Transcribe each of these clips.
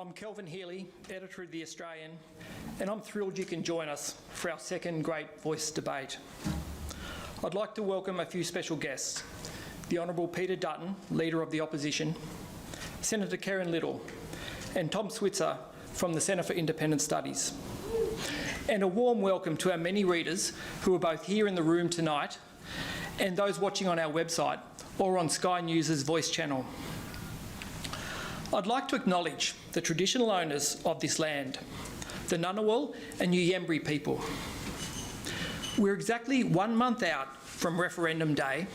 I'm Kelvin Healey, editor of The Australian, and I'm thrilled you can join us for our second Great Voice debate. I'd like to welcome a few special guests: the Honourable Peter Dutton, Leader of the Opposition, Senator Karen Little, and Tom Switzer from the Centre for Independent Studies. And a warm welcome to our many readers who are both here in the room tonight and those watching on our website or on Sky News' Voice channel. I'd like to acknowledge the traditional owners of this land, the Ngunnawal and Ngambri people. We're exactly 1 month out from referendum day,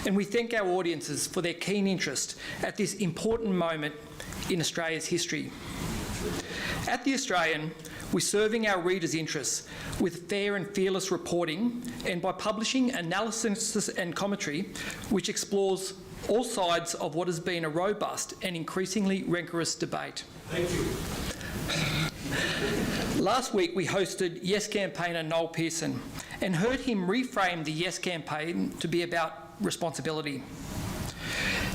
and we thank our audiences for their keen interest at this important moment in Australia's history. At The Australian, we're serving our readers' interests with fair and fearless reporting and by publishing analysis and commentary which explores all sides of what has been a robust and increasingly rancorous debate. Thank you. Last week we hosted Yes campaigner Noel Pearson and heard him reframe the Yes campaign to be about responsibility.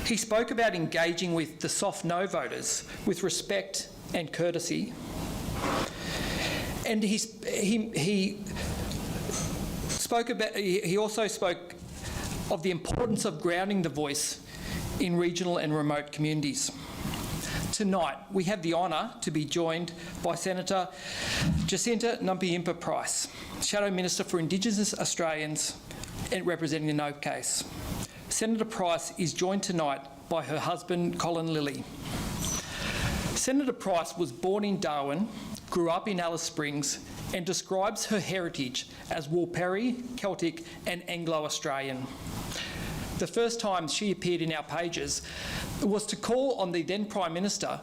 He spoke about engaging with the soft no voters with respect and courtesy. And he also spoke of the importance of grounding the voice in regional and remote communities. Tonight, we have the honour to be joined by Senator Jacinta Nampijinpa Price, Shadow Minister for Indigenous Australians and representing the No case. Senator Price is joined tonight by her husband, Colin Lilly. Senator Price was born in Darwin, grew up in Alice Springs, and describes her heritage as Warlpiri, Celtic and Anglo-Australian. The first time she appeared in our pages was to call on the then Prime Minister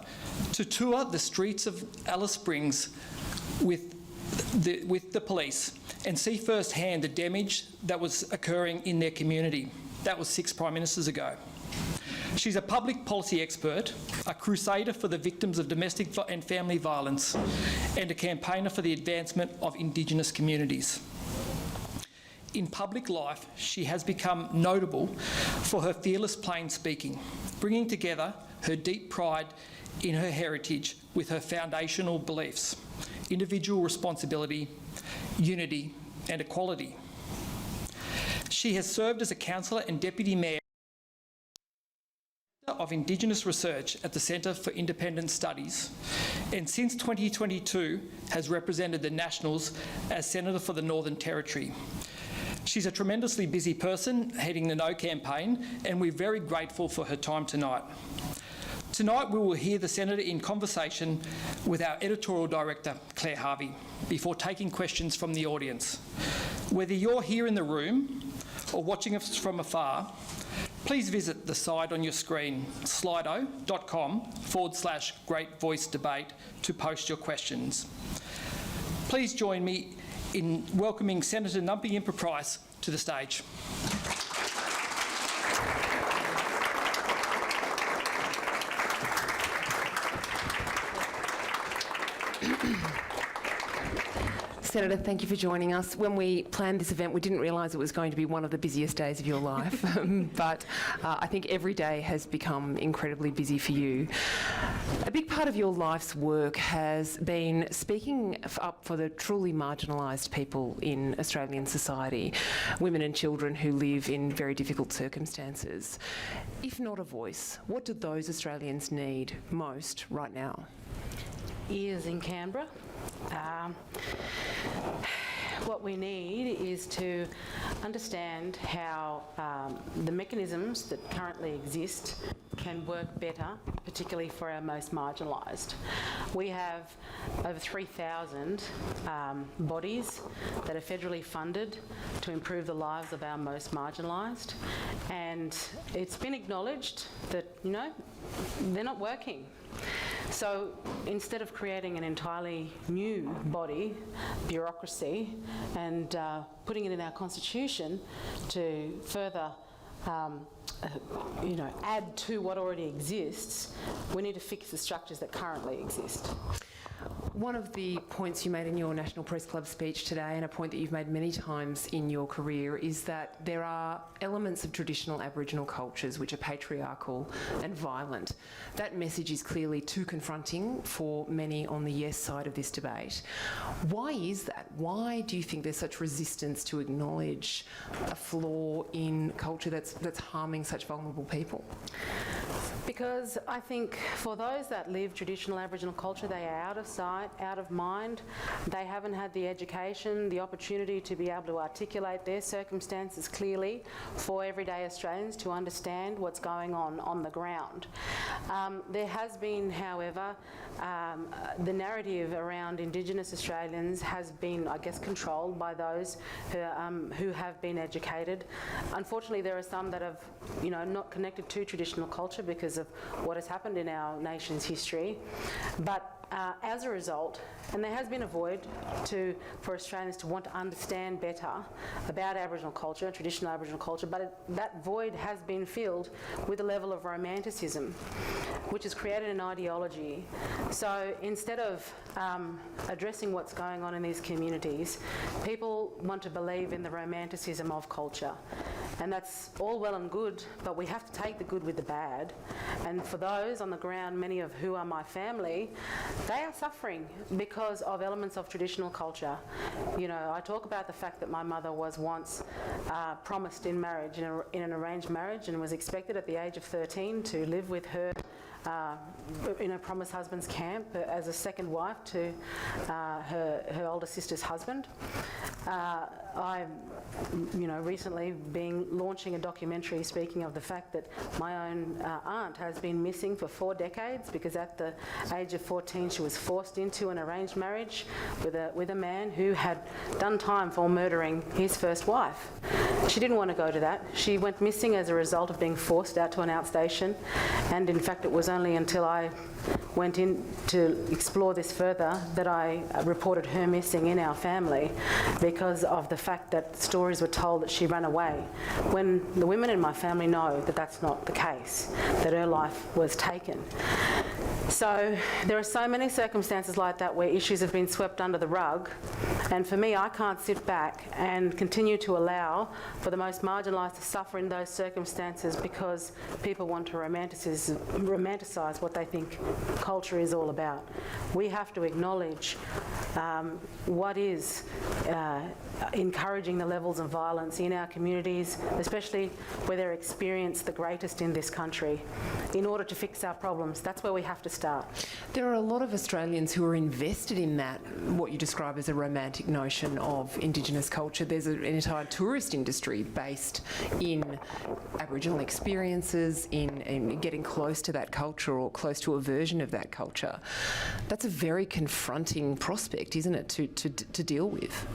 to tour the streets of Alice Springs with the police and see firsthand the damage that was occurring in their community. That was 6 Prime Ministers ago. She's a public policy expert, a crusader for the victims of domestic and family violence, and a campaigner for the advancement of Indigenous communities. In public life, she has become notable for her fearless plain speaking, bringing together her deep pride in her heritage with her foundational beliefs: individual responsibility, unity, and equality. She has served as a councillor and deputy mayor of Indigenous Research at the Centre for Independent Studies, and since 2022 has represented the Nationals as Senator for the Northern Territory. She's a tremendously busy person heading the No campaign, and we're very grateful for her time tonight. Tonight we will hear the Senator in conversation with our Editorial Director, Claire Harvey, before taking questions from the audience. Whether you're here in the room or watching us from afar, please visit the site on your screen, slido.com/Great Voice Debate, to post your questions. Please join me in welcoming Senator Nampijinpa Price to the stage. Senator, thank you for joining us. When we planned this event, we didn't realise it was going to be one of the busiest days of your life, but I think every day has become incredibly busy for you. A big part of your life's work has been speaking up for the truly marginalised people in Australian society, women and children who live in very difficult circumstances. If not a voice, what do those Australians need most right now? Ears in Canberra. What we need is to understand how the mechanisms that currently exist can work better, particularly for our most marginalised. We have over 3,000 bodies that are federally funded to improve the lives of our most marginalised, and it's been acknowledged that, you know, they're not working. So instead of creating an entirely new body, bureaucracy, and putting it in our constitution to further add to what already exists, we need to fix the structures that currently exist. One of the points you made in your National Press Club speech today, and a point that you've made many times in your career, is that there are elements of traditional Aboriginal cultures which are patriarchal and violent. That message is clearly too confronting for many on the yes side of this debate. Why is that? Why do you think there's such resistance to acknowledge a flaw in culture that's harming such vulnerable people? Because I think for those that live traditional Aboriginal culture, they are out of sight, out of mind. They haven't had the education, the opportunity to be able to articulate their circumstances clearly for everyday Australians to understand what's going on the ground. There has been, however, the narrative around Indigenous Australians has been, I guess, controlled by those who have been educated. Unfortunately, there are some that have, not connected to traditional culture because of what has happened in our nation's history. But as a result, and there has been a void for Australians to want to understand better about Aboriginal culture, traditional Aboriginal culture, but that void has been filled with a level of romanticism, which has created an ideology. So instead of addressing what's going on in these communities, people want to believe in the romanticism of culture. And that's all well and good, but we have to take the good with the bad. And for those on the ground, many of who are my family, they are suffering because of elements of traditional culture. I talk about the fact that my mother was once promised in marriage, in an arranged marriage, and was expected at the age of 13 to live with her in a promised husband's camp as a second wife to her older sister's husband. I, recently launching a documentary speaking of the fact that my own aunt has been missing for 4 decades because at the age of 14 she was forced into an arranged marriage with a man who had done time for murdering his first wife. She didn't want to go to that. She went missing as a result of being forced out to an outstation, and in fact it was only until I went in to explore this further that I reported her missing in our family because of the fact that stories were told that she ran away, when the women in my family know that that's not the case, that her life was taken. So there are so many circumstances like that where issues have been swept under the rug, and for me, I can't sit back and continue to allow for the most marginalised to suffer in those circumstances because people want to romanticise what they think culture is all about. We have to acknowledge what is encouraging the levels of violence in our communities, especially where they're experienced the greatest in this country, in order to fix our problems. That's where we have to start. There are a lot of Australians who are invested in that, what you describe as a romantic notion of Indigenous culture. There's an entire tourist industry based in Aboriginal experiences, in getting close to that culture or close to a version of that culture. That's a very confronting prospect, isn't it, to deal with?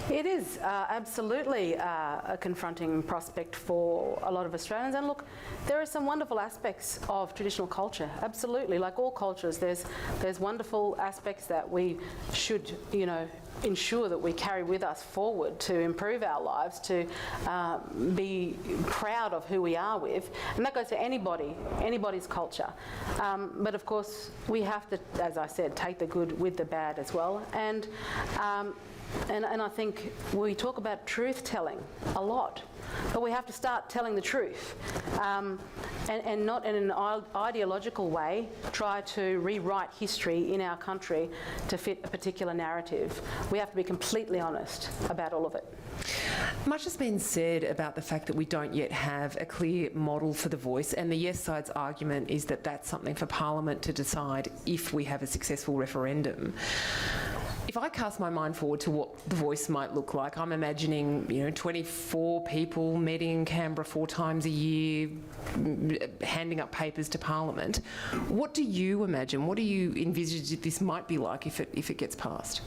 It is absolutely a confronting prospect for a lot of Australians. And look, there are some wonderful aspects of traditional culture, absolutely. Like all cultures, there's wonderful aspects that we should, ensure that we carry with us forward to improve our lives, to be proud of who we are with. And that goes to anybody's culture. But of course, we have to, as I said, take the good with the bad as well. And I think we talk about truth-telling a lot, but we have to start telling the truth and not in an ideological way try to rewrite history in our country to fit a particular narrative. We have to be completely honest about all of it. Much has been said about the fact that we don't yet have a clear model for the voice, and the yes side's argument is that that's something for Parliament to decide if we have a successful referendum. If I cast my mind forward to what the voice might look like, I'm imagining, 24 people meeting in Canberra 4 times a year, handing up papers to Parliament. What do you imagine? What do you envisage that this might be like if it gets passed?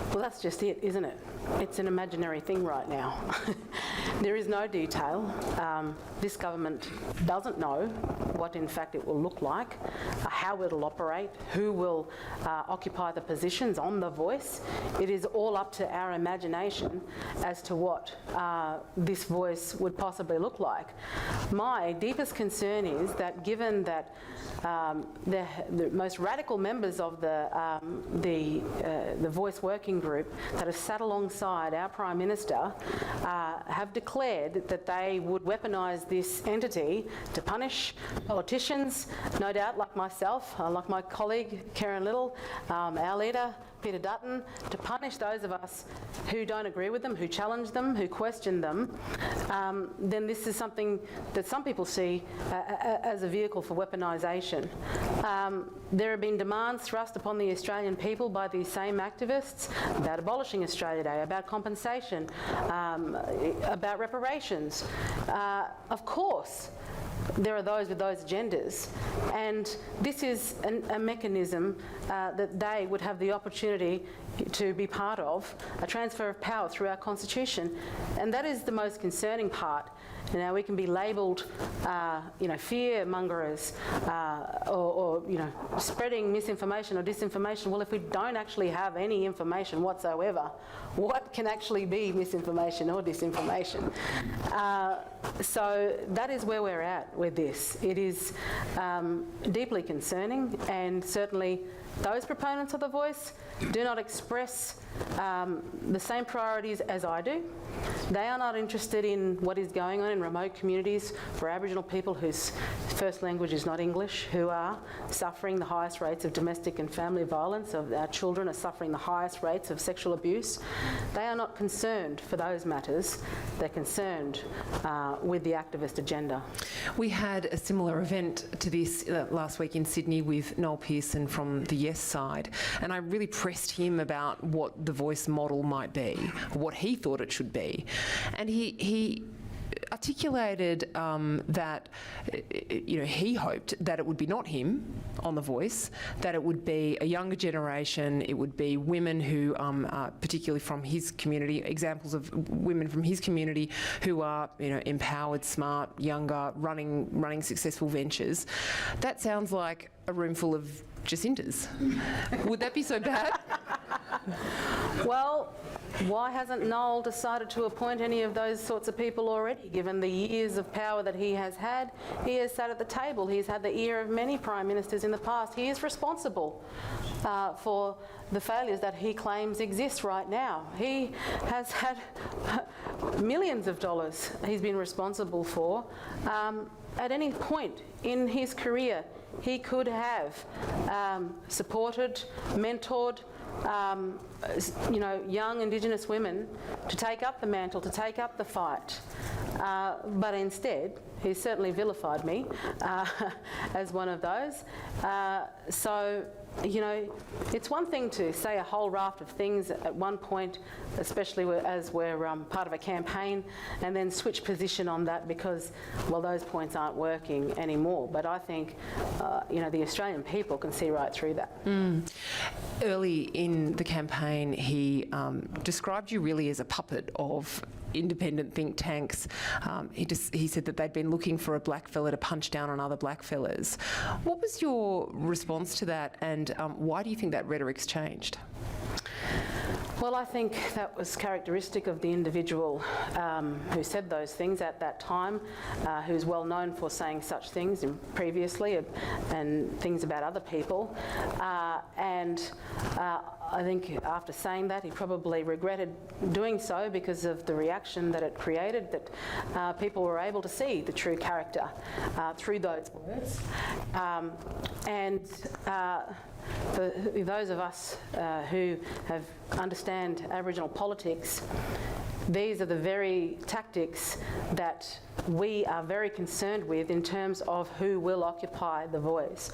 Well, that's just it, isn't it? It's an imaginary thing right now. There is no detail. This government doesn't know what in fact it will look like, how it'll operate, who will occupy the positions on The Voice. It is all up to our imagination as to what this voice would possibly look like. My deepest concern is that given that the most radical members of the Voice Working Group that have sat alongside our Prime Minister have declared that they would weaponise this entity to punish politicians, no doubt, like myself, like my colleague Karen Little, our leader Peter Dutton, to punish those of us who don't agree with them, who challenge them, who question them, then this is something that some people see as a vehicle for weaponisation. There have been demands thrust upon the Australian people by these same activists about abolishing Australia Day, about compensation, about reparations. Of course, there are those with those agendas, and this is a mechanism that they would have the opportunity to be part of, a transfer of power through our Constitution, and that is the most concerning part. Now, we can be labelled, fear-mongers or spreading misinformation or disinformation. Well, if we don't actually have any information whatsoever, what can actually be misinformation or disinformation? So that is where we're at with this. It is deeply concerning, and certainly those proponents of The Voice do not express the same priorities as I do. They are not interested in what is going on in remote communities for Aboriginal people whose first language is not English, who are suffering the highest rates of domestic and family violence, of our children are suffering the highest rates of sexual abuse. They are not concerned for those matters. They're concerned with the activist agenda. We had a similar event to this last week in Sydney with Noel Pearson from the Yes side, and I really pressed him about what the Voice model might be, what he thought it should be. And he articulated that he hoped that it would be not him on The Voice, that it would be a younger generation, it would be women who, particularly from his community, examples of women from his community who are empowered, smart, younger, running successful ventures. That sounds like a room full of Jacintas. Would that be so bad? Well, why hasn't Noel decided to appoint any of those sorts of people already, given the years of power that he has had? He has sat at the table. He's had the ear of many Prime Ministers in the past. He is responsible for the failures that he claims exist right now. He has had millions of dollars he's been responsible for. At any point in his career, he could have supported, mentored, young Indigenous women to take up the mantle, to take up the fight. But instead, he certainly vilified me as one of those. It's one thing to say a whole raft of things at one point, especially as we're part of a campaign, and then switch position on that because, well, those points aren't working anymore. But I think, the Australian people can see right through that. Early in the campaign, he described you really as a puppet of independent think tanks. He said that they'd been looking for a black fella to punch down on other black fellas. What was your response to that, and why do you think that rhetoric's changed? Well, I think that was characteristic of the individual who said those things at that time, who's well known for saying such things previously and things about other people. I think after saying that, he probably regretted doing so because of the reaction that it created, that people were able to see the true character through those words. For those of us who understand Aboriginal politics, these are the very tactics that we are very concerned with in terms of who will occupy The Voice.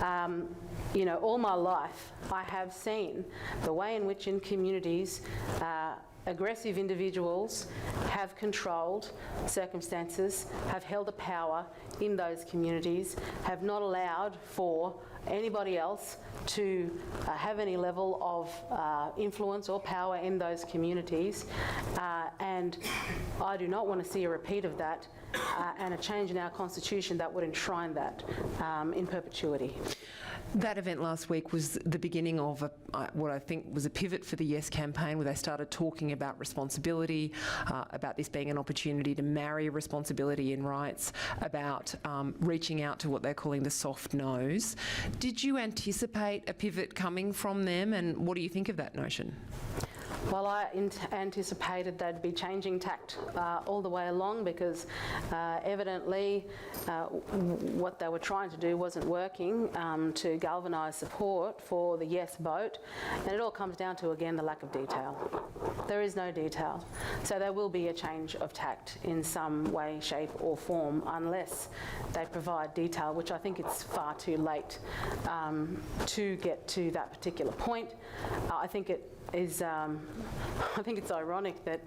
All my life I have seen the way in which in communities aggressive individuals have controlled circumstances, have held a power in those communities, have not allowed for anybody else to have any level of influence or power in those communities. And I do not want to see a repeat of that and a change in our constitution that would enshrine that in perpetuity. That event last week was the beginning of what I think was a pivot for the Yes campaign, where they started talking about responsibility, about this being an opportunity to marry responsibility and rights, about reaching out to what they're calling the soft no's. Did you anticipate a pivot coming from them, and what do you think of that notion? Well, I anticipated they'd be changing tact all the way along, because evidently what they were trying to do wasn't working to galvanise support for the yes vote, and it all comes down to, again, the lack of detail. There is no detail. So there will be a change of tact in some way, shape or form, unless they provide detail, which I think it's far too late to get to that particular point. I think it's ironic that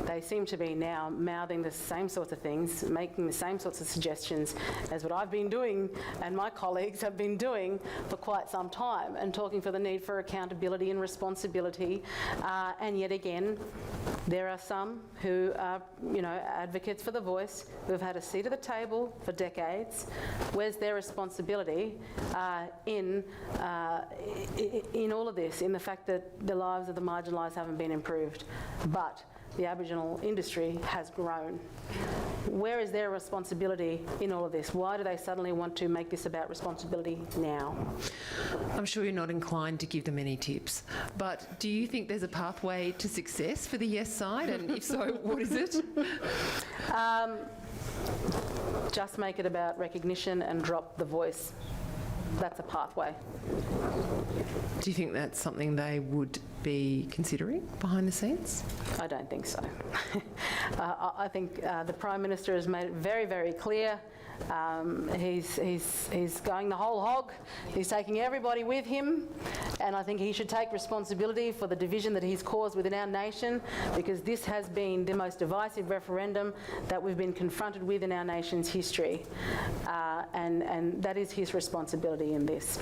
they seem to be now mouthing the same sorts of things, making the same sorts of suggestions as what I've been doing and my colleagues have been doing for quite some time, and talking for the need for accountability and responsibility. And yet again, there are some who are, advocates for the voice, who have had a seat at the table for decades. Where's their responsibility in all of this, in the fact that the lives of the marginalised haven't been improved, but the Aboriginal industry has grown? Where is their responsibility in all of this? Why do they suddenly want to make this about responsibility now? I'm sure you're not inclined to give them any tips, but do you think there's a pathway to success for the Yes side, and if so, what is it? Just make it about recognition and drop the voice. That's a pathway. Do you think that's something they would be considering behind the scenes? I don't think so. I think the Prime Minister has made it very, very clear. He's going the whole hog. He's taking everybody with him, and I think he should take responsibility for the division that he's caused within our nation, because this has been the most divisive referendum that we've been confronted with in our nation's history, and that is his responsibility in this.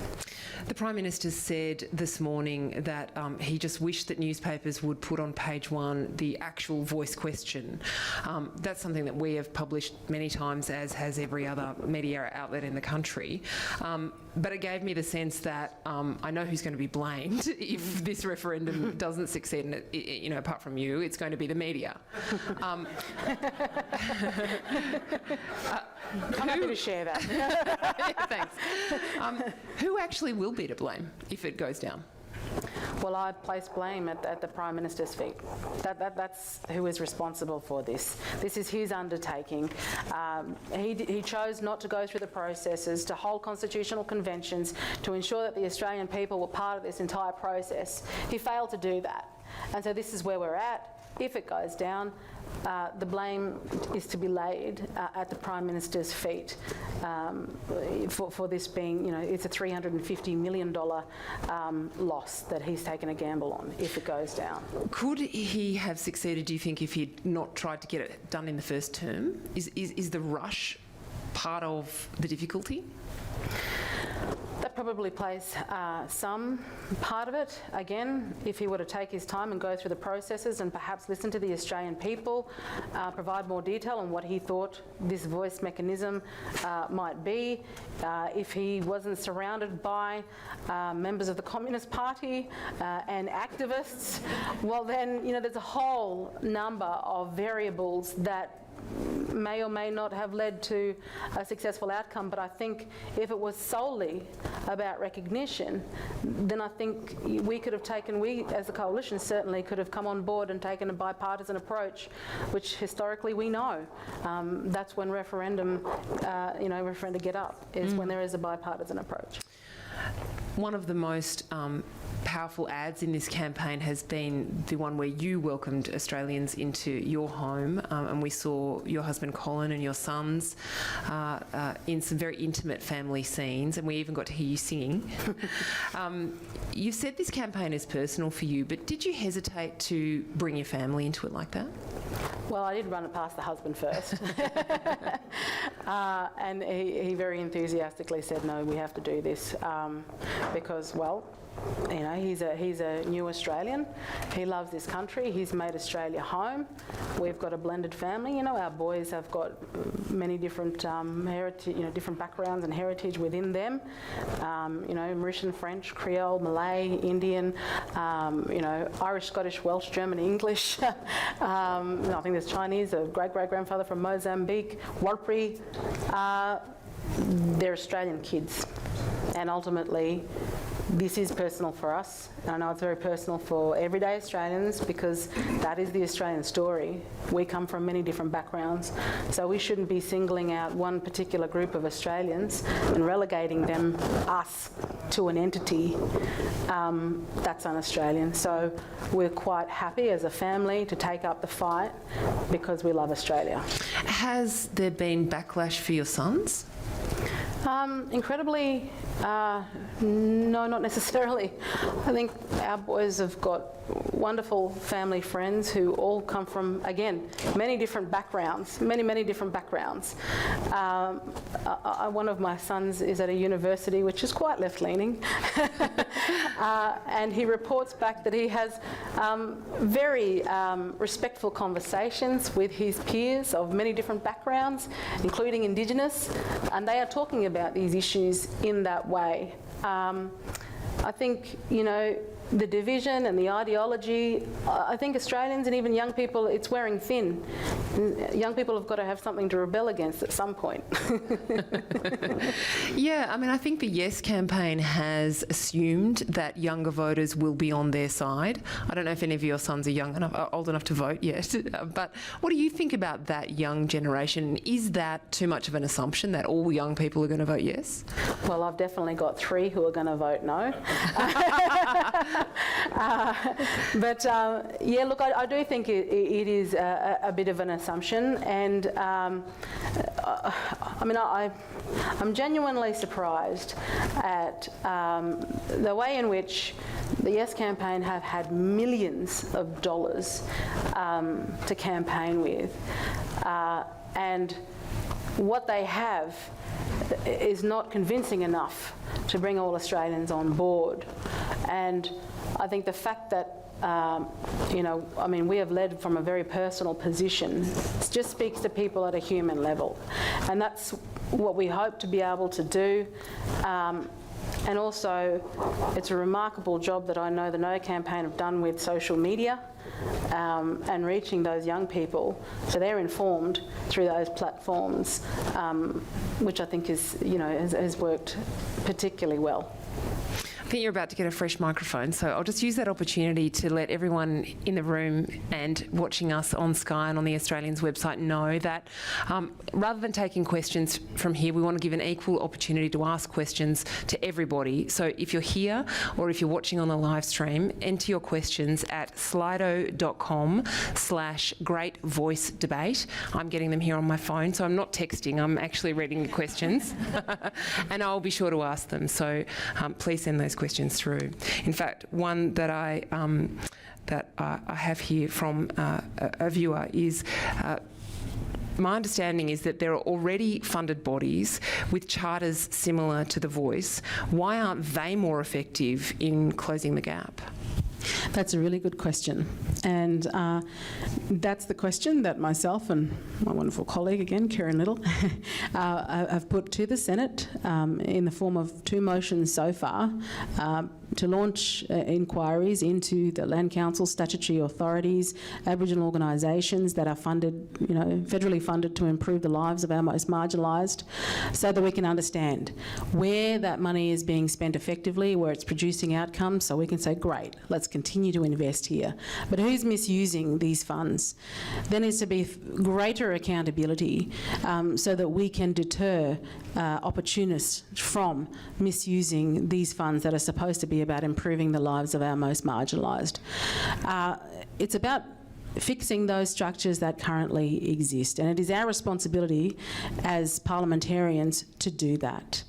The Prime Minister said this morning that he just wished that newspapers would put on page one the actual voice question. That's something that we have published many times, as has every other media outlet in the country. But it gave me the sense that I know who's going to be blamed if this referendum doesn't succeed, and apart from you, it's going to be the media. I'm happy to share that. Yeah, thanks. Who actually will be to blame if it goes down? Well, I place blame at the Prime Minister's feet. That's who is responsible for this. This is his undertaking. He chose not to go through the processes, to hold constitutional conventions, to ensure that the Australian people were part of this entire process. He failed to do that. And so this is where we're at. If it goes down, the blame is to be laid at the Prime Minister's feet for this being, it's a $350 million loss that he's taken a gamble on if it goes down. Could he have succeeded, do you think, if he'd not tried to get it done in the first term? Is the rush part of the difficulty? That probably plays some part of it. Again, if he were to take his time and go through the processes and perhaps listen to the Australian people, provide more detail on what he thought this voice mechanism might be, if he wasn't surrounded by members of the Communist Party and activists, well then, there's a whole number of variables that may or may not have led to a successful outcome. But I think if it was solely about recognition, then I think we as a coalition certainly could have come on board and taken a bipartisan approach, which historically we know. That's when referenda get up, is when there is a bipartisan approach. One of the most powerful ads in this campaign has been the one where you welcomed Australians into your home, and we saw your husband Colin and your sons in some very intimate family scenes, and we even got to hear you singing. You said this campaign is personal for you, but did you hesitate to bring your family into it like that? Well, I did run it past the husband first. And he very enthusiastically said, no, we have to do this because, well, you know, he's a new Australian. He loves this country. He's made Australia home. We've got a blended family. You know, our boys have got many different heritage, you know, different backgrounds and heritage within them. You know, Mauritian, French, Creole, Malay, Indian. You know, Irish, Scottish, Welsh, German, English. I think there's Chinese. A great-great-grandfather from Mozambique, Warlpiri. They're Australian kids, and ultimately, this is personal for us. And I know it's very personal for everyday Australians because that is the Australian story. We come from many different backgrounds, so we shouldn't be singling out one particular group of Australians and relegating them, us, to an entity that's un-Australian. So we're quite happy as a family to take up the fight because we love Australia. Has there been backlash for your sons? Incredibly, no, not necessarily. I think our boys have got wonderful family friends who all come from, again, many different backgrounds, many different backgrounds. One of my sons is at a university which is quite left-leaning, and he reports back that he has very respectful conversations with his peers of many different backgrounds, including Indigenous, and they are talking about these issues in that way. I think, you know, the division and the ideology, I think Australians and even young people, it's wearing thin. Young people have got to have something to rebel against at some point. Yeah, I mean, I think the Yes campaign has assumed that younger voters will be on their side. I don't know if any of your sons are old enough to vote yet, but what do you think about that young generation? Is that too much of an assumption that all young people are going to vote yes? Well, I've definitely got 3 who are going to vote no. Yeah, look, I do think it is a bit of an assumption, and I mean, I'm genuinely surprised at the way in which the Yes campaign have had millions of dollars to campaign with, and what they have is not convincing enough to bring all Australians on board. And I think the fact that, you know, I mean, we have led from a very personal position. It just speaks to people at a human level. And that's what we hope to be able to do. And also, it's a remarkable job that I know the No campaign have done with social media and reaching those young people, so they're informed through those platforms, which I think is, you know, has worked particularly well. I think you're about to get a fresh microphone, so I'll just use that opportunity to let everyone in the room and watching us on Sky and on the Australians website know that rather than taking questions from here, we want to give an equal opportunity to ask questions to everybody. So if you're here or if you're watching on the live stream, enter your questions at slido.com/greatvoicedebate. I'm getting them here on my phone, so I'm not texting, I'm actually reading the questions. And I'll be sure to ask them, so please send those questions through. In fact, one that I have here from a viewer is my understanding is that there are already funded bodies with charters similar to The Voice. Why aren't they more effective in closing the gap? That's a really good question, and that's the question that myself and my wonderful colleague again, Karen Little, have put to the Senate in the form of 2 motions so far to launch inquiries into the Land Council, statutory authorities, Aboriginal organisations that are funded, you know, federally funded to improve the lives of our most marginalised, so that we can understand where that money is being spent effectively, where it's producing outcomes, so we can say, great, let's continue to invest here. But who's misusing these funds? There needs to be greater accountability so that we can deter opportunists from misusing these funds that are supposed to be about improving the lives of our most marginalised. It's about fixing those structures that currently exist. And it is our responsibility as parliamentarians to do that.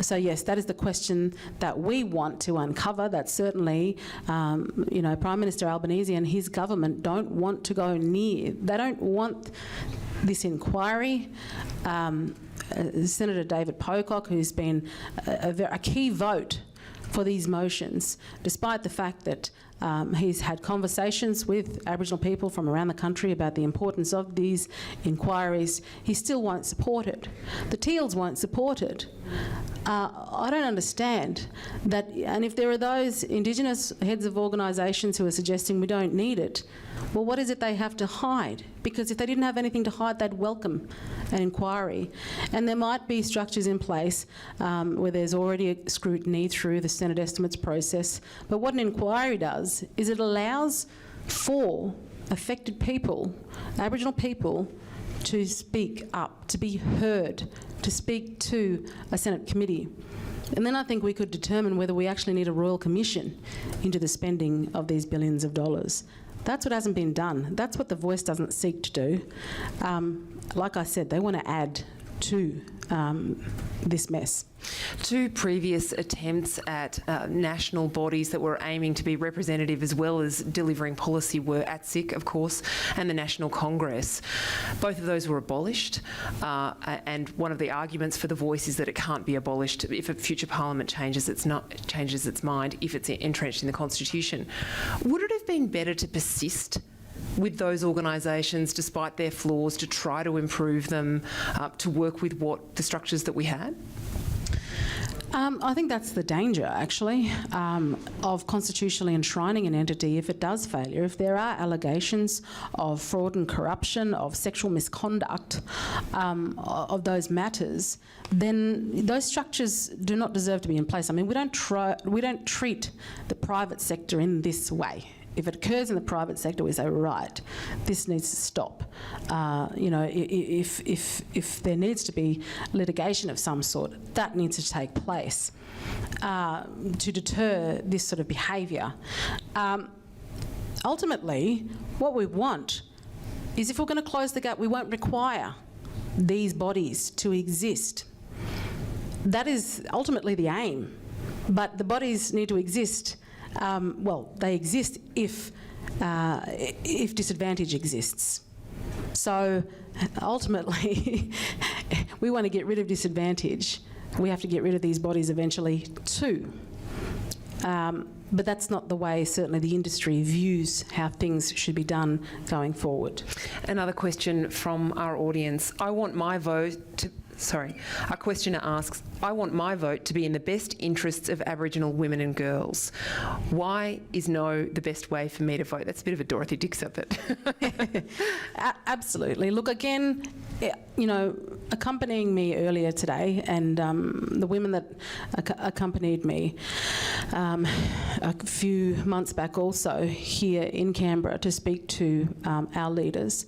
So yes, that is the question that we want to uncover. That certainly, Prime Minister Albanese and his government don't want to go near. They don't want this inquiry. Senator David Pocock, who's been a key vote for these motions, despite the fact that he's had conversations with Aboriginal people from around the country about the importance of these inquiries, he still won't support it. The Teals won't support it. I don't understand that, and if there are those Indigenous heads of organisations who are suggesting we don't need it, well, what is it they have to hide? Because if they didn't have anything to hide, they'd welcome an inquiry. And there might be structures in place where there's already a scrutiny through the Senate estimates process. But what an inquiry does is it allows for affected people, Aboriginal people, to speak up, to be heard, to speak to a Senate committee. And then I think we could determine whether we actually need a royal commission into the spending of these billions of dollars. That's what hasn't been done. That's what the Voice doesn't seek to do. Like I said, they want to add to this mess. Two previous attempts at national bodies that were aiming to be representative as well as delivering policy were ATSIC, of course, and the National Congress. Both of those were abolished, and one of the arguments for the Voice is that it can't be abolished if a future parliament changes its mind, if it's entrenched in the Constitution. Would it have been better to persist with those organisations, despite their flaws, to try to improve them, to work with the structures that we had? I think that's the danger, actually, of constitutionally enshrining an entity if it does failure. If there are allegations of fraud and corruption, of sexual misconduct, of those matters, then those structures do not deserve to be in place. I mean, we don't treat the private sector in this way. If it occurs in the private sector, we say, right, this needs to stop. If there needs to be litigation of some sort, that needs to take place to deter this sort of behaviour. Ultimately, what we want is, if we're going to close the gap, we won't require these bodies to exist. That is ultimately the aim. But the bodies need to exist. They exist if disadvantage exists. So ultimately, we want to get rid of disadvantage. We have to get rid of these bodies eventually too. But that's not the way, certainly, the industry views how things should be done going forward. Another question from our audience. Our questioner asks, I want my vote to be in the best interests of Aboriginal women and girls. Why is no the best way for me to vote? That's a bit of a Dorothy Dixon, but... Absolutely. Look, again, accompanying me earlier today, and the women that accompanied me a few months back also here in Canberra to speak to our leaders,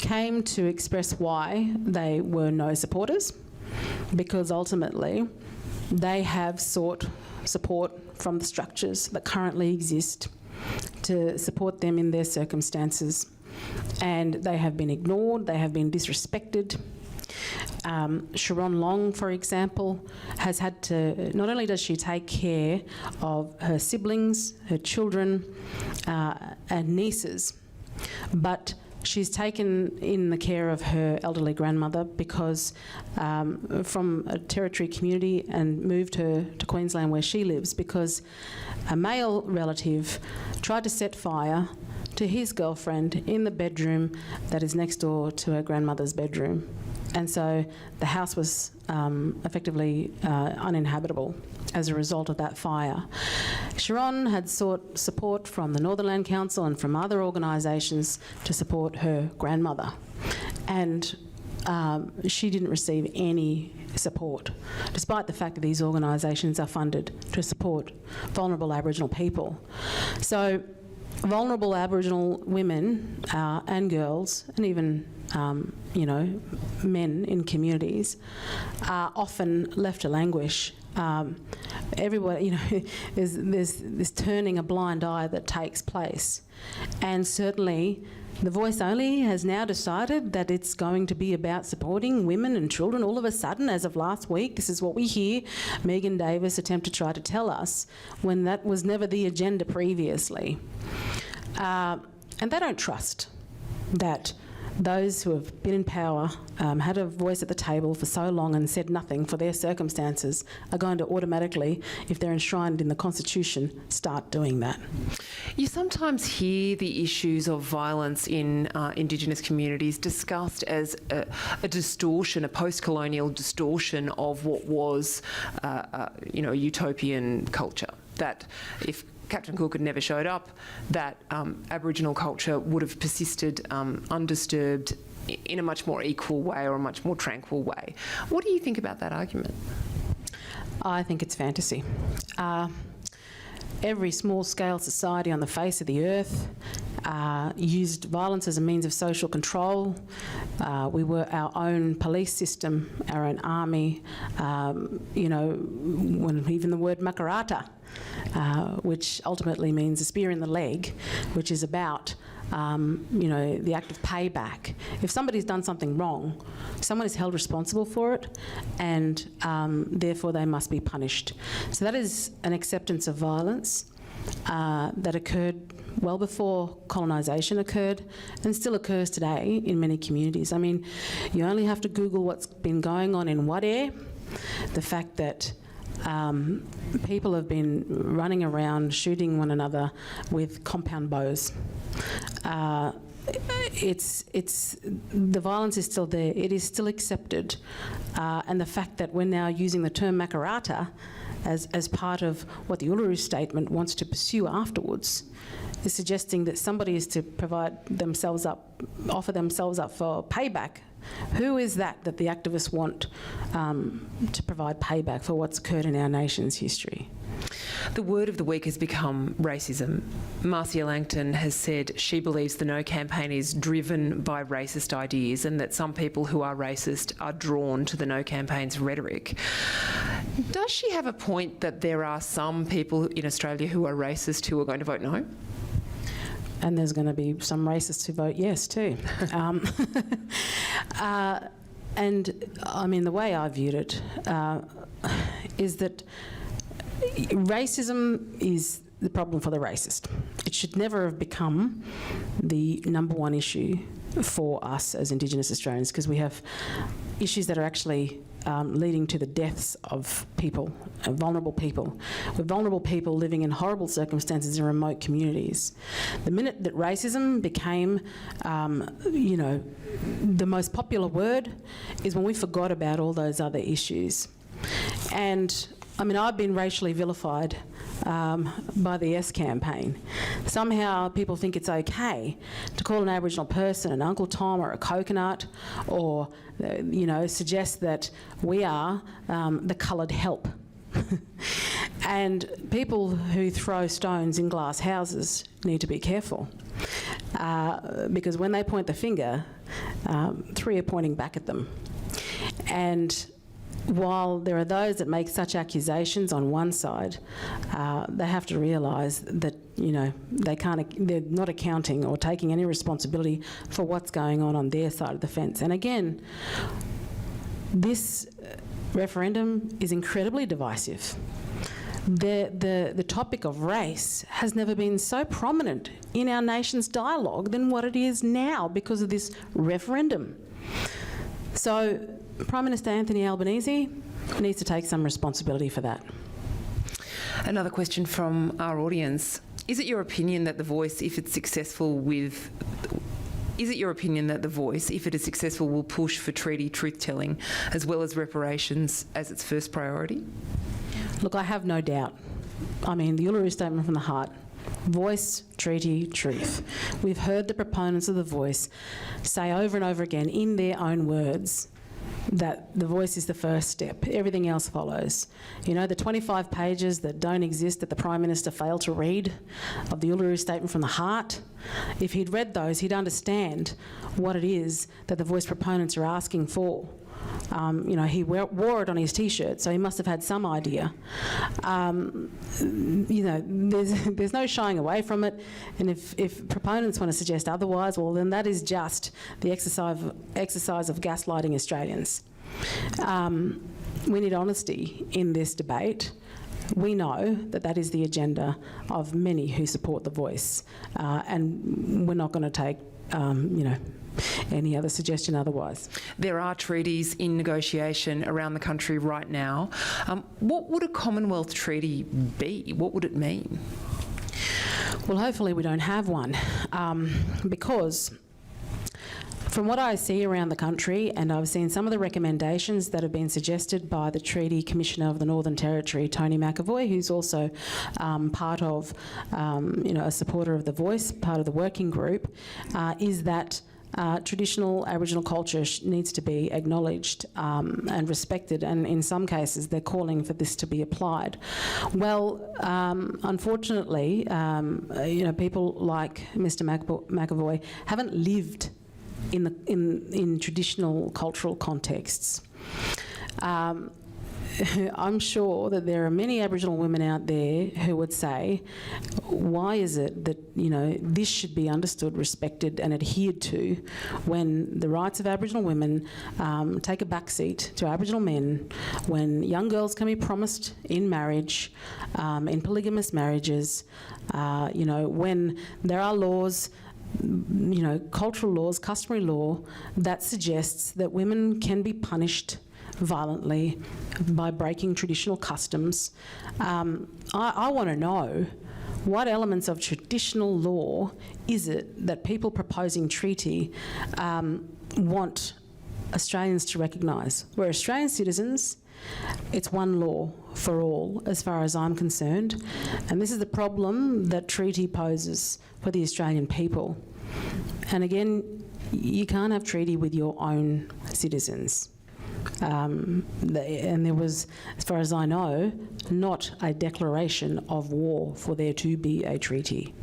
came to express why they were no supporters, because ultimately they have sought support from the structures that currently exist to support them in their circumstances, and they have been ignored, they have been disrespected. Sharon Long, for example, has had to, not only does she take care of her siblings, her children and nieces, but she's taken in the care of her elderly grandmother because from a Territory community, and moved her to Queensland where she lives because a male relative tried to set fire to his girlfriend in the bedroom that is next door to her grandmother's bedroom. And so the house was effectively uninhabitable as a result of that fire. Sharon had sought support from the Northern Land Council and from other organisations to support her grandmother. And she didn't receive any support, despite the fact that these organisations are funded to support vulnerable Aboriginal people. So vulnerable Aboriginal women and girls, and even men in communities, are often left to languish Everybody, there's this turning a blind eye that takes place. And certainly the Voice Only has now decided that it's going to be about supporting women and children. All of a sudden, as of last week, this is what we hear Megan Davis attempt to try to tell us, when that was never the agenda previously. And they don't trust that those who have been in power, had a voice at the table for so long and said nothing for their circumstances, are going to automatically, if they're enshrined in the Constitution, start doing that. You sometimes hear the issues of violence in Indigenous communities discussed as a distortion, a post-colonial distortion of what was, a utopian culture. That if Captain Cook had never showed up, that Aboriginal culture would have persisted undisturbed in a much more equal way or a much more tranquil way. What do you think about that argument? I think it's fantasy. Every small-scale society on the face of the earth used violence as a means of social control. We were our own police system, our own army, when even the word makarata, which ultimately means a spear in the leg, which is about, the act of payback. If somebody's done something wrong, someone is held responsible for it, and therefore they must be punished. So that is an acceptance of violence that occurred well before colonisation occurred and still occurs today in many communities. I mean, you only have to Google what's been going on in Wadare, the fact that people have been running around shooting one another with compound bows. The violence is still there. It is still accepted, and the fact that we're now using the term makarata as part of what the Uluru Statement wants to pursue afterwards is suggesting that somebody is to offer themselves up for payback. Who is that the activists want to provide payback for what's occurred in our nation's history? The word of the week has become racism. Marcia Langton has said she believes the No campaign is driven by racist ideas and that some people who are racist are drawn to the No campaign's rhetoric. Does she have a point that there are some people in Australia who are racist who are going to vote no? And there's going to be some racists who vote yes too. And I mean, the way I viewed it is that racism is the problem for the racist. It should never have become the number one issue for us as Indigenous Australians, because we have issues that are actually leading to the deaths of people, vulnerable people. We're vulnerable people living in horrible circumstances in remote communities. The minute that racism became, the most popular word is when we forgot about all those other issues. And I mean, I've been racially vilified by the Yes campaign. Somehow people think it's okay to call an Aboriginal person an Uncle Tom or a coconut, or, suggest that we are the coloured help. And people who throw stones in glass houses need to be careful, because when they point the finger, three are pointing back at them. And while there are those that make such accusations on one side, they have to realise that, they're not accounting or taking any responsibility for what's going on their side of the fence. And again, this referendum is incredibly divisive. The topic of race has never been so prominent in our nation's dialogue than what it is now because of this referendum. So Prime Minister Anthony Albanese needs to take some responsibility for that. Another question from our audience. Is it your opinion that the Voice, if it is successful, will push for treaty truth-telling as well as reparations as its first priority? Look, I have no doubt. I mean, the Uluru Statement from the Heart, voice, treaty, truth. We've heard the proponents of the Voice say over and over again in their own words that the Voice is the first step. Everything else follows. The 25 pages that don't exist that the Prime Minister failed to read of the Uluru Statement from the Heart, if he'd read those, he'd understand what it is that the Voice proponents are asking for. He wore it on his T-shirt, so he must have had some idea. There's no shying away from it, and if proponents want to suggest otherwise, well, then that is just the exercise of gaslighting Australians. We need honesty in this debate. We know that is the agenda of many who support the voice, and we're not going to take, any other suggestion otherwise. There are treaties in negotiation around the country right now. What would a Commonwealth treaty be? What would it mean? Well, hopefully we don't have one, because from what I see around the country, and I've seen some of the recommendations that have been suggested by the Treaty Commissioner of the Northern Territory, Tony McAvoy, who's also part of, a supporter of the Voice, part of the working group, is that traditional Aboriginal culture needs to be acknowledged and respected, and in some cases they're calling for this to be applied. Well, unfortunately, people like Mr. McAvoy haven't lived in traditional cultural contexts. I'm sure that there are many Aboriginal women out there who would say, why is it that, this should be understood, respected and adhered to when the rights of Aboriginal women take a backseat to Aboriginal men, when young girls can be promised in marriage, in polygamous marriages, when there are laws, cultural laws, customary law, that suggests that women can be punished violently by breaking traditional customs. I want to know what elements of traditional law is it that people proposing treaty want Australians to recognise. We're Australian citizens. It's one law for all, as far as I'm concerned. And this is the problem that treaty poses for the Australian people. And again, you can't have treaty with your own citizens. And there was, as far as I know, not a declaration of war for there to be a treaty.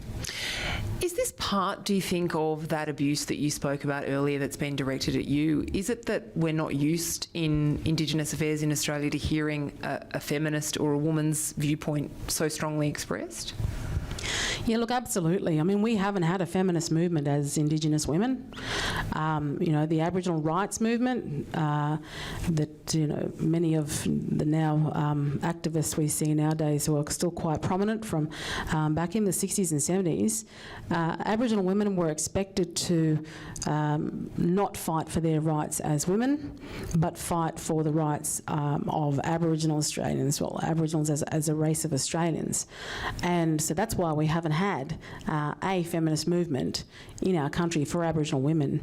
Is this part, do you think, of that abuse that you spoke about earlier that's been directed at you? Is it that we're not used in Indigenous affairs in Australia to hearing a feminist or a woman's viewpoint so strongly expressed? Yeah, look, absolutely. I mean, we haven't had a feminist movement as Indigenous women. The Aboriginal rights movement that, many of the now activists we see nowadays who are still quite prominent from back in the 60s and 70s, Aboriginal women were expected to not fight for their rights as women, but fight for the rights of Aboriginal Australians, well, Aboriginals as a race of Australians. And so that's why we haven't had a feminist movement in our country for Aboriginal women,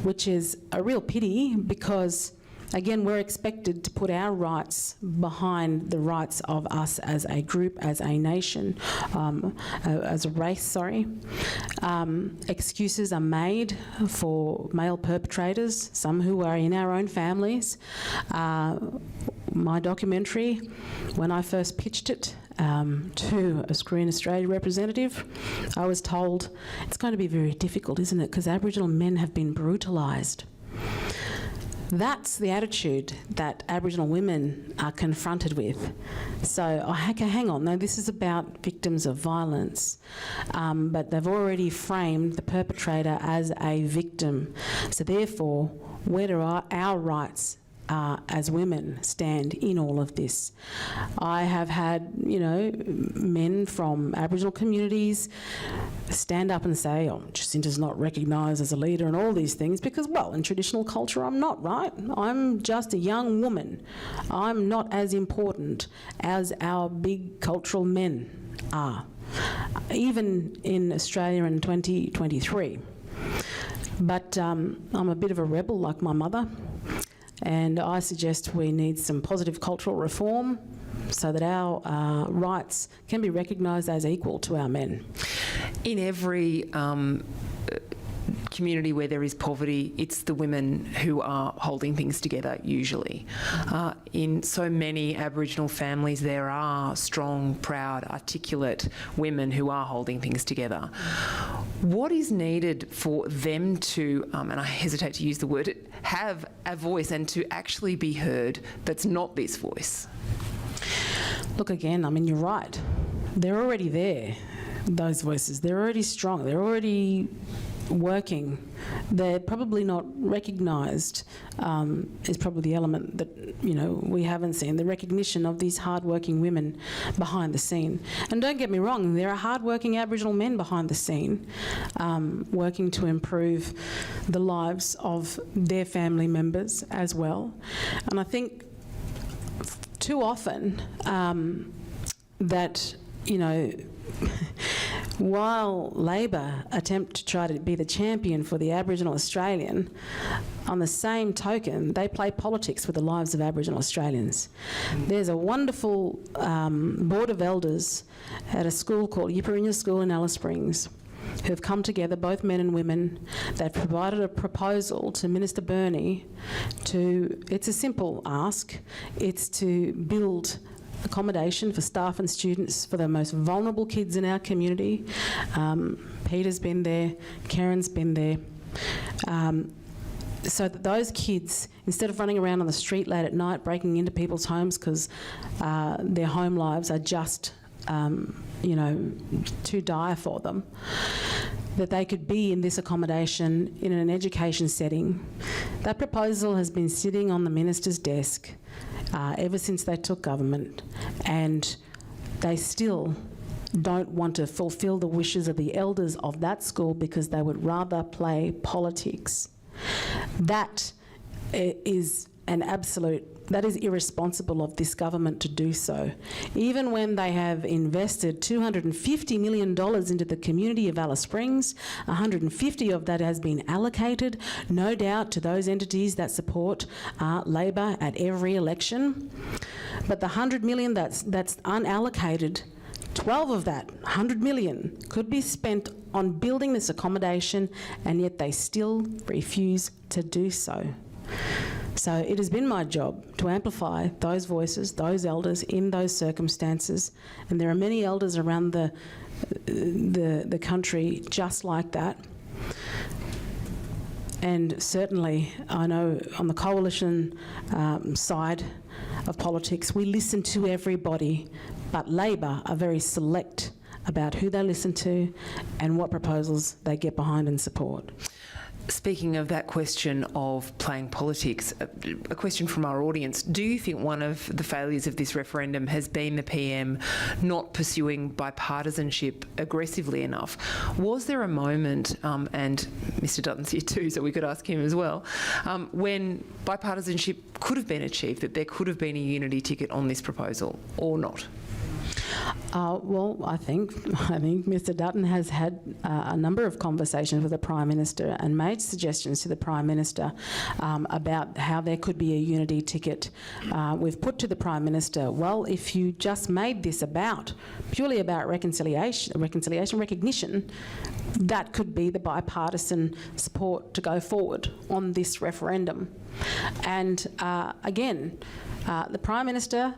which is a real pity because, again, we're expected to put our rights behind the rights of us as a group, as a nation, as a race, Excuses are made for male perpetrators, some who are in our own families. My documentary, when I first pitched it to a Screen Australia representative, I was told it's going to be very difficult, isn't it, because Aboriginal men have been brutalised. That's the attitude that Aboriginal women are confronted with. So, hang on, no, this is about victims of violence, but they've already framed the perpetrator as a victim. So therefore, where do our rights as women stand in all of this? I have had, men from Aboriginal communities stand up and say, Jacinta's not recognised as a leader and all these things because, well, in traditional culture I'm not, right? I'm just a young woman. I'm not as important as our big cultural men are, even in Australia in 2023. But I'm a bit of a rebel like my mother. And I suggest we need some positive cultural reform so that our rights can be recognised as equal to our men. In every community where there is poverty, it's the women who are holding things together usually. In so many Aboriginal families, there are strong, proud, articulate women who are holding things together. What is needed for them to, and I hesitate to use the word, have a voice and to actually be heard that's not this voice? Look, again, I mean, you're right. They're already there, those voices. They're already strong. They're already working. They're probably not recognised is probably the element that, we haven't seen, the recognition of these hard-working women behind the scene. And don't get me wrong, there are hard-working Aboriginal men behind the scene working to improve the lives of their family members as well. And I think too often that, while Labor attempt to try to be the champion for the Aboriginal Australian, on the same token, they play politics with the lives of Aboriginal Australians. There's a wonderful board of elders at a school called Yipperinya School in Alice Springs who have come together, both men and women. They've provided a proposal to Minister Burney it's a simple ask, it's to build accommodation for staff and students for the most vulnerable kids in our community. Peter's been there, Karen's been there. So that those kids, instead of running around on the street late at night breaking into people's homes because their home lives are just, too dire for them, that they could be in this accommodation in an education setting. That proposal has been sitting on the minister's desk ever since they took government, and they still don't want to fulfil the wishes of the elders of that school because they would rather play politics. That is irresponsible of this government to do so. Even when they have invested $250 million into the community of Alice Springs, 150 of that has been allocated, no doubt, to those entities that support Labor at every election. But the $100 million that's unallocated, 12 of that, 100 million, could be spent on building this accommodation, and yet they still refuse to do so. So it has been my job to amplify those voices, those elders in those circumstances, and there are many elders around the country just like that. And certainly, I know on the coalition side of politics, we listen to everybody, but Labor are very select about who they listen to and what proposals they get behind and support. Speaking of that question of playing politics, a question from our audience. Do you think one of the failures of this referendum has been the PM not pursuing bipartisanship aggressively enough? Was there a moment, and Mr Dutton's here too, so we could ask him as well, when bipartisanship could have been achieved, that there could have been a unity ticket on this proposal, or not? Well, I think Mr Dutton has had a number of conversations with the Prime Minister and made suggestions to the Prime Minister about how there could be a unity ticket. We've put to the Prime Minister, well, if you just made this purely about recognition, that could be the bipartisan support to go forward on this referendum. And again, the Prime Minister,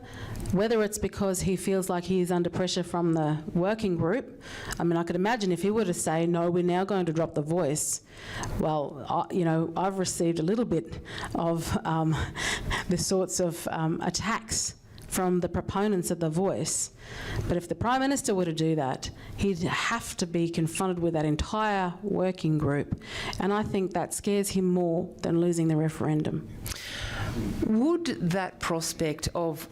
whether it's because he feels like he is under pressure from the working group, I mean, I could imagine if he were to say, no, we're now going to drop the voice, well, I've received a little bit of the sorts of attacks from the proponents of the voice. But if the Prime Minister were to do that, he'd have to be confronted with that entire working group. And I think that scares him more than losing the referendum. Would that prospect of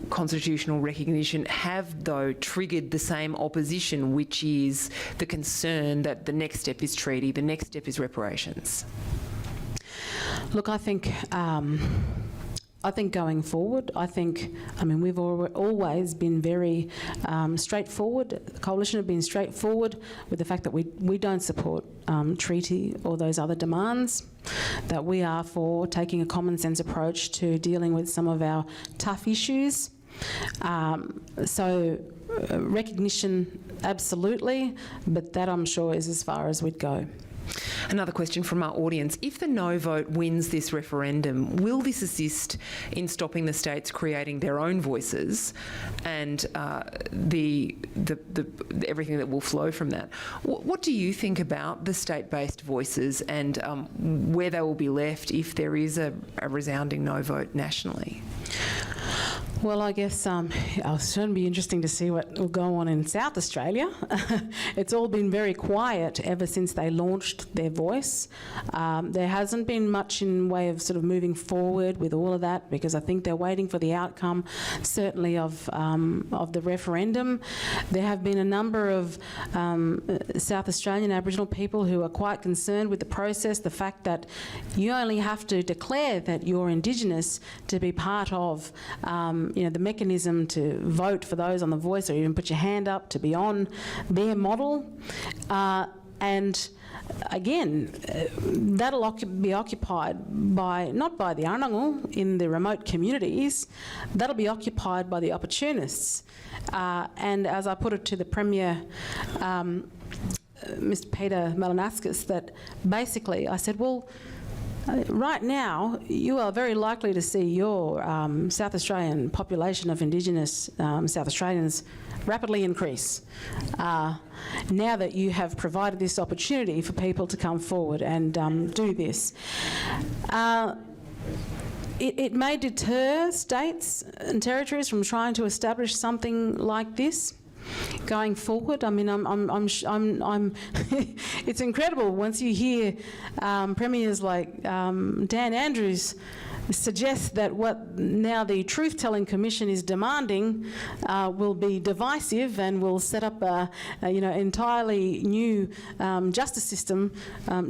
constitutional recognition have, though, triggered the same opposition, which is the concern that the next step is treaty, the next step is reparations? Look, I think going forward, we've always been very straightforward. The Coalition have been straightforward with the fact that we don't support treaty or those other demands, that we are for taking a common sense approach to dealing with some of our tough issues. So recognition, absolutely, but that I'm sure is as far as we'd go. Another question from our audience. If the no vote wins this referendum, will this assist in stopping the states creating their own voices and everything that will flow from that? What do you think about the state-based voices and where they will be left if there is a resounding no vote nationally? Well, I guess it'll certainly be interesting to see what will go on in South Australia. It's all been very quiet ever since they launched their voice. There hasn't been much in way of sort of moving forward with all of that, because I think they're waiting for the outcome, certainly of the referendum. There have been a number of South Australian Aboriginal people who are quite concerned with the process, the fact that you only have to declare that you're Indigenous to be part of the mechanism to vote for those on the voice, or even put your hand up to be on their model. And again, that'll be occupied by, not by the Arnangal in the remote communities, that'll be occupied by the opportunists. And as I put it to the Premier, Mr. Peter Malinauskas, that basically I said, well, right now, you are very likely to see your South Australian population of Indigenous South Australians rapidly increase now that you have provided this opportunity for people to come forward and do this. It may deter states and territories from trying to establish something like this going forward. I mean, I'm it's incredible once you hear premiers like Dan Andrews suggest that what now the Truth-Telling Commission is demanding will be divisive and will set up a entirely new justice system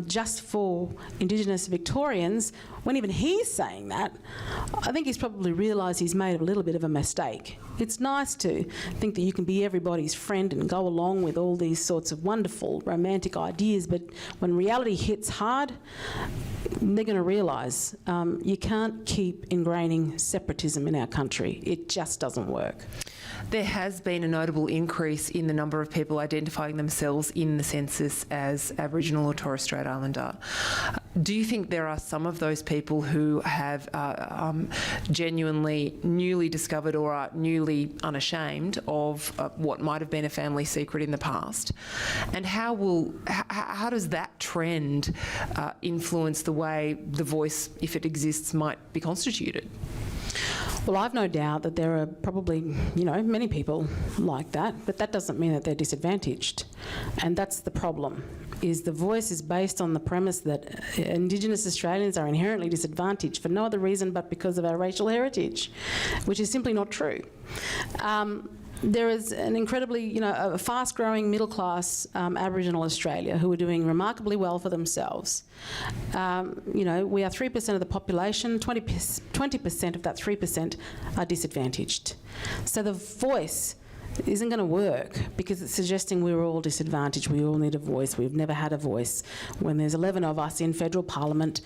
just for Indigenous Victorians. When even he's saying that, I think he's probably realised he's made a little bit of a mistake. It's nice to think that you can be everybody's friend and go along with all these sorts of wonderful romantic ideas, but when reality hits hard, they're going to realise you can't keep ingraining separatism in our country. It just doesn't work. There has been a notable increase in the number of people identifying themselves in the census as Aboriginal or Torres Strait Islander. Do you think there are some of those people who have genuinely newly discovered or are newly unashamed of what might have been a family secret in the past? And how does that trend influence the way the voice, if it exists, might be constituted? Well, I've no doubt that there are probably, many people like that, but that doesn't mean that they're disadvantaged. And that's the problem, is the voice is based on the premise that Indigenous Australians are inherently disadvantaged for no other reason but because of our racial heritage, which is simply not true. There is an incredibly, a fast-growing middle-class Aboriginal Australia who are doing remarkably well for themselves. We are 3% of the population, 20% of that 3% are disadvantaged. So the voice isn't going to work because it's suggesting we're all disadvantaged, we all need a voice. We've never had a voice. When there's 11 of us in federal parliament,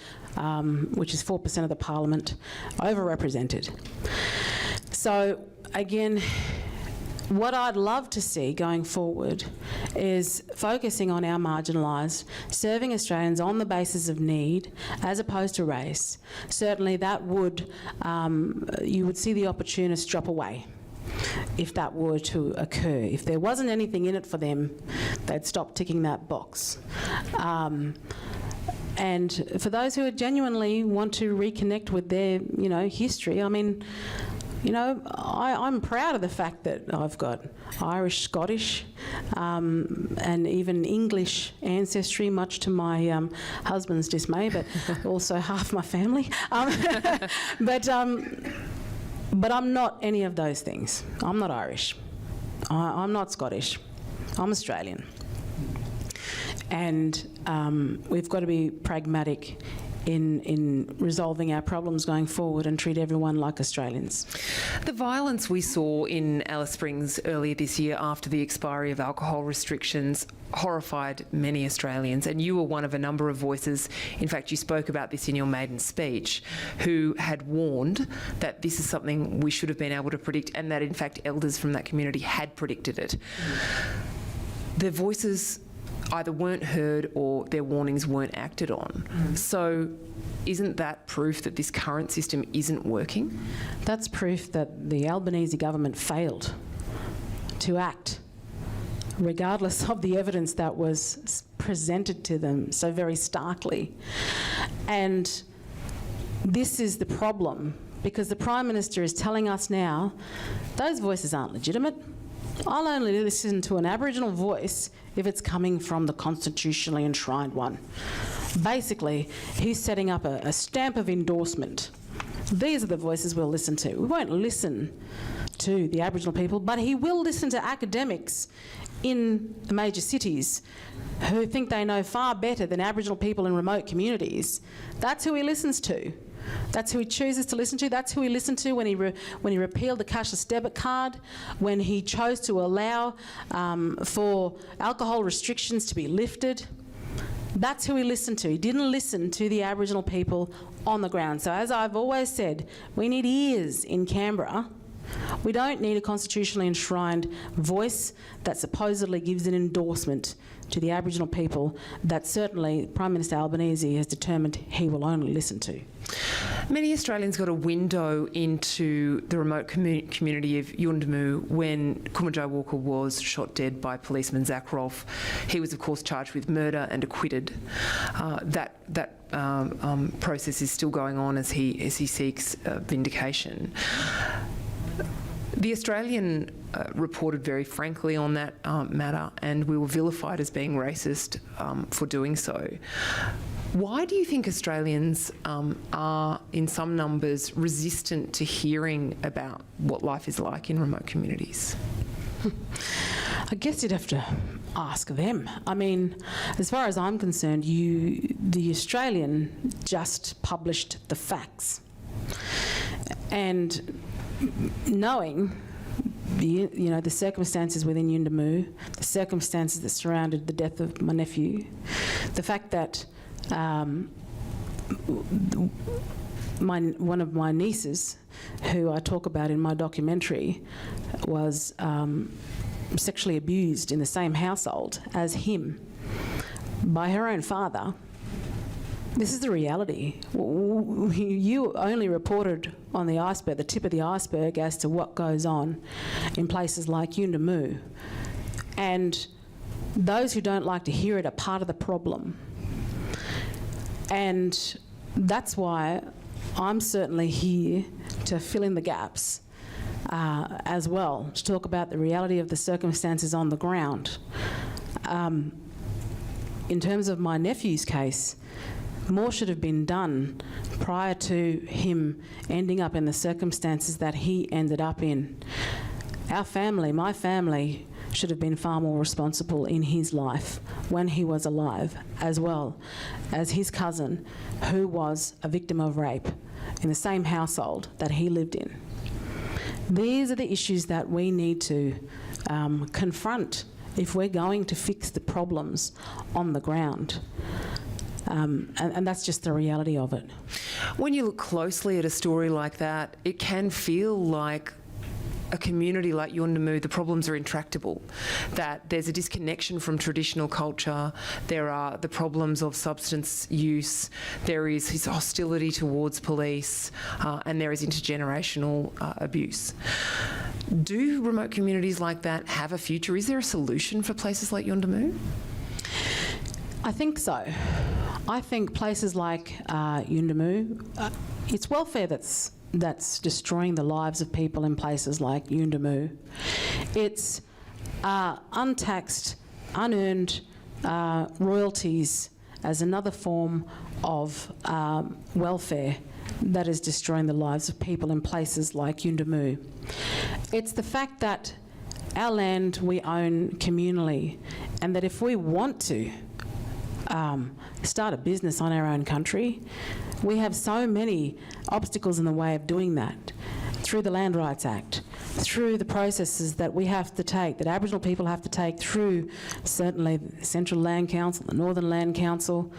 which is 4% of the parliament, overrepresented. So again, what I'd love to see going forward is focusing on our marginalised, serving Australians on the basis of need as opposed to race. Certainly that would, you would see the opportunists drop away if that were to occur. If there wasn't anything in it for them, they'd stop ticking that box. And for those who genuinely want to reconnect with their, history, I mean, I'm proud of the fact that I've got Irish, Scottish, and even English ancestry, much to my husband's dismay, but also half my family. But I'm not any of those things. I'm not Irish. I'm not Scottish. I'm Australian. And we've got to be pragmatic in resolving our problems going forward and treat everyone like Australians. The violence we saw in Alice Springs earlier this year after the expiry of alcohol restrictions horrified many Australians, and you were one of a number of voices, in fact you spoke about this in your maiden speech, who had warned that this is something we should have been able to predict, and that in fact elders from that community had predicted it. The voices either weren't heard or their warnings weren't acted on. So isn't that proof that this current system isn't working? That's proof that the Albanese government failed to act, regardless of the evidence that was presented to them so very starkly. And this is the problem, because the Prime Minister is telling us now, those voices aren't legitimate. I'll only listen to an Aboriginal voice if it's coming from the constitutionally enshrined one. Basically, he's setting up a stamp of endorsement. These are the voices we'll listen to. We won't listen to the Aboriginal people, but he will listen to academics in the major cities who think they know far better than Aboriginal people in remote communities. That's who he listens to. That's who he chooses to listen to. That's who he listened to when he repealed the cashless debit card, when he chose to allow for alcohol restrictions to be lifted. That's who he listened to. He didn't listen to the Aboriginal people on the ground. So as I've always said, we need ears in Canberra. We don't need a constitutionally enshrined voice that supposedly gives an endorsement to the Aboriginal people that certainly Prime Minister Albanese has determined he will only listen to. Many Australians got a window into the remote community of Yuendumu when Kumajai Walker was shot dead by policeman Zach Rolfe. He was, of course, charged with murder and acquitted. That process is still going on as he seeks vindication. The Australian reported very frankly on that matter, and we were vilified as being racist for doing so. Why do you think Australians are, in some numbers, resistant to hearing about what life is like in remote communities? I guess you'd have to ask them. I mean, as far as I'm concerned, the Australian just published the facts. And knowing the circumstances within Yuendumu, the circumstances that surrounded the death of my nephew, the fact that one of my nieces, who I talk about in my documentary, was sexually abused in the same household as him by her own father. This is the reality. You only reported on the iceberg, the tip of the iceberg, as to what goes on in places like Yuendumu. And those who don't like to hear it are part of the problem. And that's why I'm certainly here to fill in the gaps as well, to talk about the reality of the circumstances on the ground. In terms of my nephew's case, more should have been done prior to him ending up in the circumstances that he ended up in. Our family, my family, should have been far more responsible in his life when he was alive, as well as his cousin, who was a victim of rape in the same household that he lived in. These are the issues that we need to confront if we're going to fix the problems on the ground. And that's just the reality of it. When you look closely at a story like that, it can feel like a community like Yuendumu, the problems are intractable, that there's a disconnection from traditional culture, there are the problems of substance use, there is his hostility towards police, and there is intergenerational abuse. Do remote communities like that have a future? Is there a solution for places like Yuendumu? I think so. I think places like Yuendumu, it's welfare that's destroying the lives of people in places like Yuendumu. It's untaxed, unearned royalties as another form of welfare that is destroying the lives of people in places like Yuendumu. It's the fact that our land we own communally, and that if we want to start a business on our own country, we have so many obstacles in the way of doing that, through the Land Rights Act, through the processes that we have to take, that Aboriginal people have to take through certainly the Central Land Council, the Northern Land Council.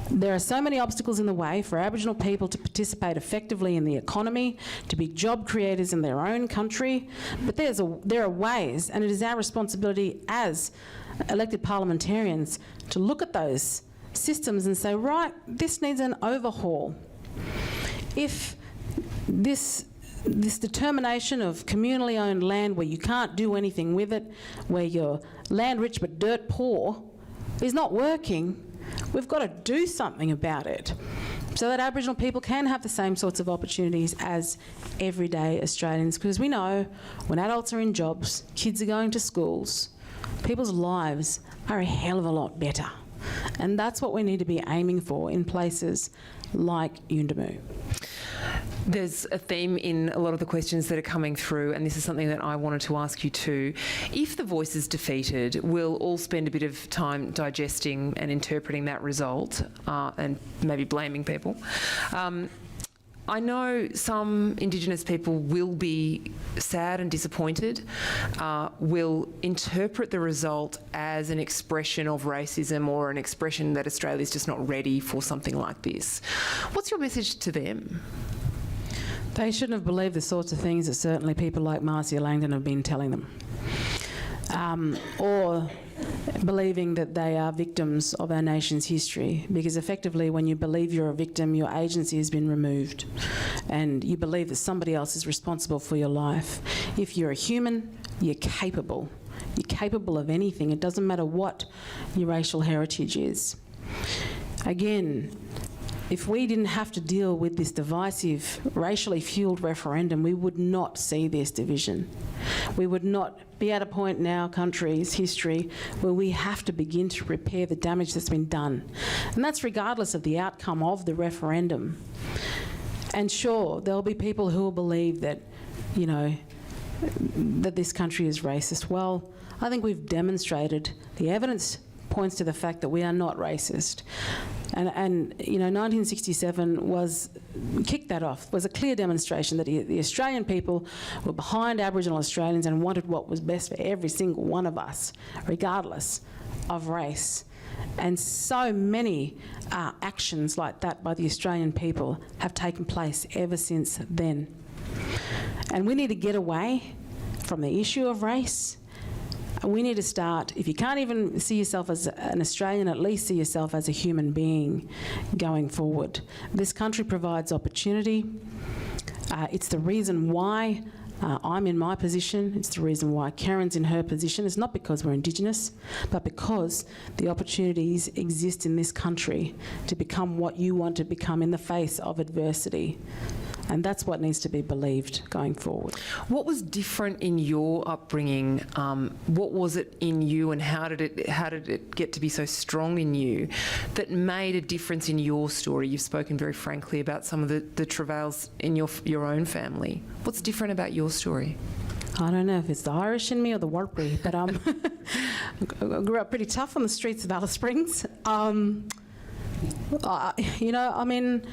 There are so many obstacles in the way for Aboriginal people to participate effectively in the economy, to be job creators in their own country, but there are ways, and it is our responsibility as elected parliamentarians to look at those systems and say, right, this needs an overhaul. If this determination of communally owned land where you can't do anything with it, where you're land rich but dirt poor, is not working, we've got to do something about it so that Aboriginal people can have the same sorts of opportunities as everyday Australians, because we know when adults are in jobs, kids are going to schools, people's lives are a hell of a lot better. And that's what we need to be aiming for in places like Yuendamu. There's a theme in a lot of the questions that are coming through, and this is something that I wanted to ask you too. If the voice is defeated, we'll all spend a bit of time digesting and interpreting that result and maybe blaming people. I know some Indigenous people will be sad and disappointed, will interpret the result as an expression of racism or an expression that Australia's just not ready for something like this. What's your message to them? They shouldn't have believed the sorts of things that certainly people like Marcia Langdon have been telling them. Or believing that they are victims of our nation's history, because effectively when you believe you're a victim, your agency has been removed and you believe that somebody else is responsible for your life. If you're a human, you're capable. You're capable of anything. It doesn't matter what your racial heritage is. Again, if we didn't have to deal with this divisive, racially fuelled referendum, we would not see this division. We would not be at a point in our country's history where we have to begin to repair the damage that's been done. And that's regardless of the outcome of the referendum. And sure, there'll be people who will believe that, you know, that this country is racist. Well, I think we've demonstrated, the evidence points to the fact that we are not racist. And you know, 1967 kicked that off, was a clear demonstration that the Australian people were behind Aboriginal Australians and wanted what was best for every single one of us, regardless of race. And so many actions like that by the Australian people have taken place ever since then. And we need to get away from the issue of race. We need to start, if you can't even see yourself as an Australian, at least see yourself as a human being going forward. This country provides opportunity. It's the reason why I'm in my position. It's the reason why Karen's in her position. It's not because we're Indigenous, but because the opportunities exist in this country to become what you want to become in the face of adversity. And that's what needs to be believed going forward. What was different in your upbringing? What was it in you, and how did it get to be so strong in you that made a difference in your story? You've spoken very frankly about some of the travails in your own family. What's different about your story? I don't know if it's the Irish in me or the Wartbury, but I grew up pretty tough on the streets of Alice Springs. You know, I mean,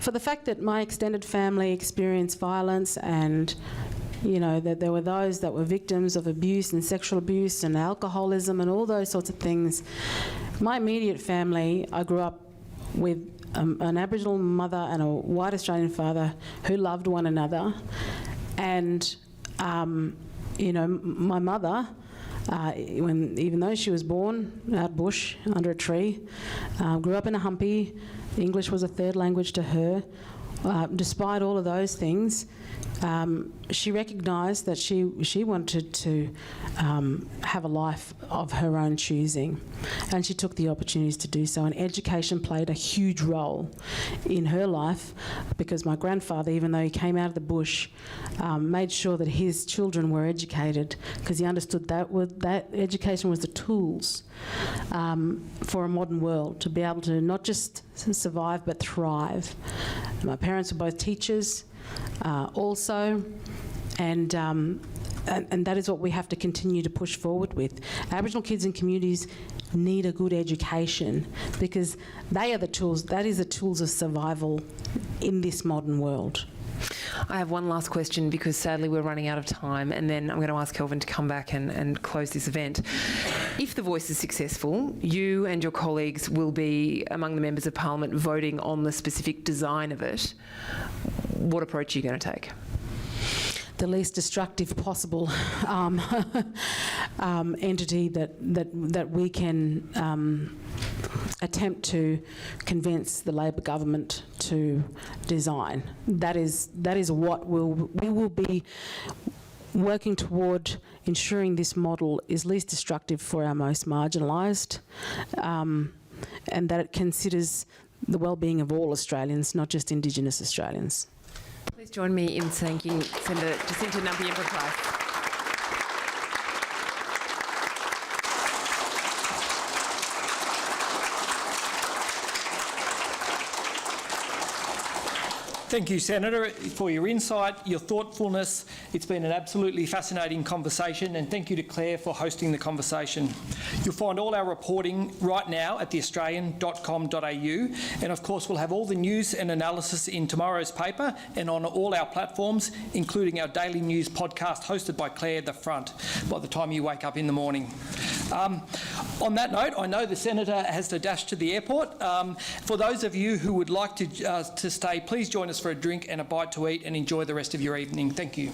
for the fact that my extended family experienced violence, and you know, that there were those that were victims of abuse and sexual abuse and alcoholism and all those sorts of things. My immediate family, I grew up with an Aboriginal mother and a white Australian father who loved one another. And, you know, my mother, even though she was born out bush under a tree, grew up in a humpy. English was a third language to her. Despite all of those things, she recognised that she wanted to have a life of her own choosing, and she took the opportunities to do so. And education played a huge role in her life, because my grandfather, even though he came out of the bush, made sure that his children were educated, because he understood that education was the tools for a modern world, to be able to not just survive but thrive. My parents were both teachers also, and that is what we have to continue to push forward with. Aboriginal kids and communities need a good education, because they are the tools, that is the tools of survival in this modern world. I have one last question because sadly we're running out of time, and then I'm going to ask Kelvin to come back and close this event. If the Voice is successful, you and your colleagues will be among the members of Parliament voting on the specific design of it. What approach are you going to take? The least destructive possible entity that we can attempt to convince the Labor government to design. That is what we will be working toward, ensuring this model is least destructive for our most marginalised, and that it considers the well-being of all Australians, not just Indigenous Australians. Please join me in thanking Senator Jacinta Nampijinpa. Thank you, Senator, for your insight, your thoughtfulness. It's been an absolutely fascinating conversation, and thank you to Claire for hosting the conversation. You'll find all our reporting right now at theaustralian.com.au, and of course we'll have all the news and analysis in tomorrow's paper and on all our platforms, including our daily news podcast hosted by Claire The Front by the time you wake up in the morning. On that note, I know the Senator has to dash to the airport. For those of you who would like to stay, please join us for a drink and a bite to eat and enjoy the rest of your evening. Thank you.